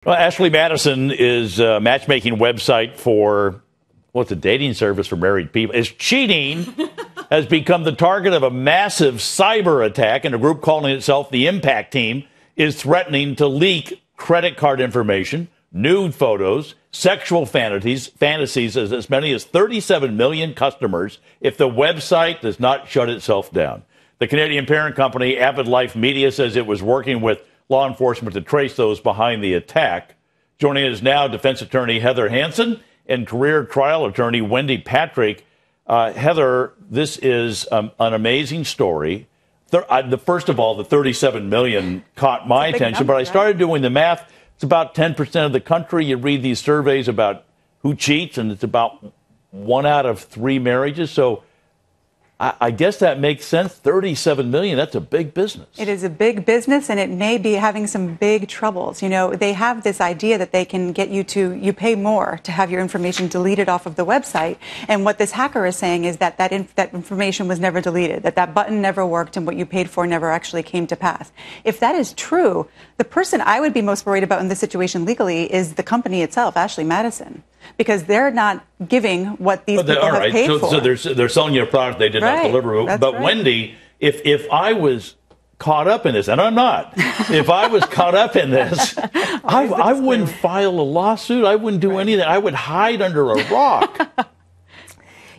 Well, Ashley Madison is a matchmaking website for, what's a dating service for married people. Is cheating has become the target of a massive cyber attack, and a group calling itself the Impact Team is threatening to leak credit card information, nude photos, sexual fantasies as many as 37 million customers if the website does not shut itself down. The Canadian parent company, Avid Life Media, says it was working with law enforcement to trace those behind the attack. Joining us now, defense attorney Heather Hansen and career trial attorney Wendy Patrick. Heather, this is an amazing story. First of all, the 37 million caught my attention, but I started doing the math. It's about 10% of the country. You read these surveys about who cheats, and it's about 1 out of 3 marriages. So I guess that makes sense. 37 million, that's a big business. It is a big business, and it may be having some big troubles. You know, they have this idea that they can get you pay more to have your information deleted off of the website. And what this hacker is saying is that that information was never deleted, that button never worked, and what you paid for never actually came to pass. If that is true, the person I would be most worried about in this situation legally is the company itself, Ashley Madison, because they're not giving what these people have paid for. So they're selling you a product they did not deliver. But Wendy, if I was caught up in this, and I'm not, if I was caught up in this, I wouldn't file a lawsuit. I wouldn't do anything. I would hide under a rock.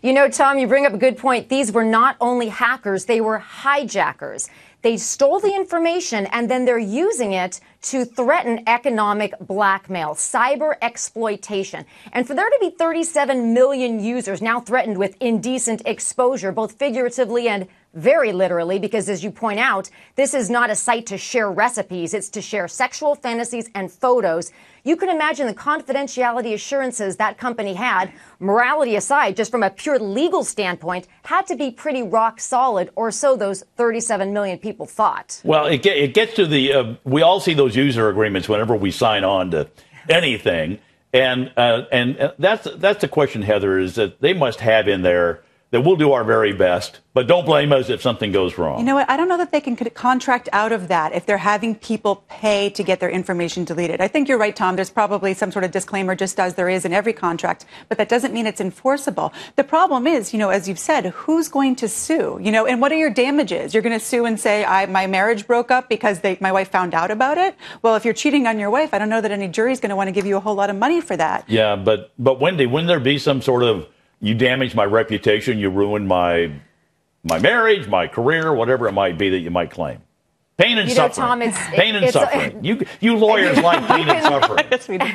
You know, Tom, you bring up a good point. These were not only hackers, they were hijackers. They stole the information, and then they're using it to threaten economic blackmail, cyber exploitation. And for there to be 37 million users now threatened with indecent exposure, both figuratively and very literally, because as you point out, this is not a site to share recipes, it's to share sexual fantasies and photos. You can imagine the confidentiality assurances that company had, morality aside, just from a pure legal standpoint, had to be pretty rock solid, or so those 37 million people thought. Well, it gets to the, we all see those user agreements whenever we sign on to anything. And that's the question, Heather, is that they must have in there that we'll do our very best, but don't blame us if something goes wrong. You know what? I don't know that they can contract out of that if they're having people pay to get their information deleted. I think you're right, Tom. There's probably some sort of disclaimer, just as there is in every contract, but that doesn't mean it's enforceable. The problem is, you know, as you've said, who's going to sue? You know, and what are your damages? You're going to sue and say, my marriage broke up because my wife found out about it? Well, if you're cheating on your wife, I don't know that any jury's going to want to give you a whole lot of money for that. Yeah, but Wendy, wouldn't there be some sort of, you damaged my reputation, you ruined my marriage, my career, whatever it might be that you might claim? Pain and suffering. Tom, pain and suffering. You lawyers like pain and suffering. Yes, we do.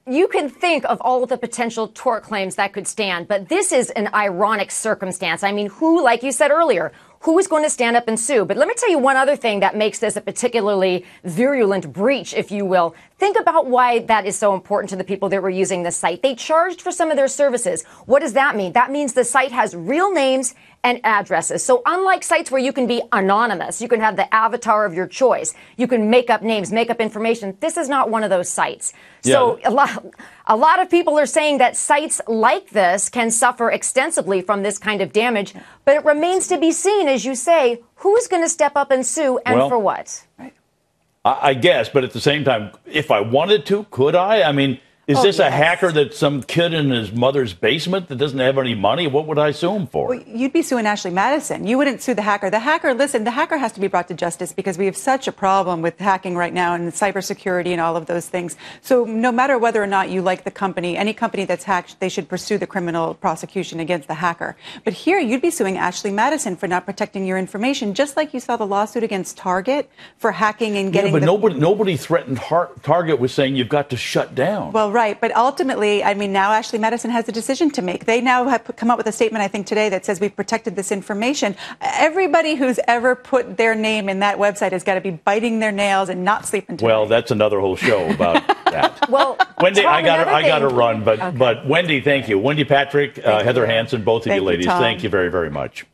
You can think of all of the potential tort claims that could stand, but this is an ironic circumstance. I mean, who, like you said earlier, who is going to stand up and sue? But let me tell you one other thing that makes this a particularly virulent breach, if you will. Think about why that is so important to the people that were using this site. They charged for some of their services. What does that mean? That means the site has real names and addresses. So unlike sites where you can be anonymous, you can have the avatar of your choice, you can make up names, make up information. This is not one of those sites. So a lot of people are saying that sites like this can suffer extensively from this kind of damage, but it remains to be seen, as you say, who's going to step up and sue and for what? I guess, but at the same time, if I wanted to, could I? I mean, is this a hacker that's some kid in his mother's basement that doesn't have any money? What would I sue him for? Well, you'd be suing Ashley Madison. You wouldn't sue the hacker. The hacker, listen, the hacker has to be brought to justice because we have such a problem with hacking right now and cybersecurity and all of those things. So no matter whether or not you like the company, any company that's hacked, they should pursue the criminal prosecution against the hacker. But here, you'd be suing Ashley Madison for not protecting your information, just like you saw the lawsuit against Target for hacking and getting. Yeah, but nobody threatened Target with saying you've got to shut down. Well, right. But ultimately, I mean, now Ashley Madison has a decision to make. They now have come up with a statement, I think, today that says we've protected this information. Everybody who's ever put their name in that website has got to be biting their nails and not sleeping tonight. Well, that's another whole show about that. Well, Wendy, Tom, I got to run. But Wendy, thank you. Wendy Patrick, Heather Hansen, both of you ladies, thank you very, very much.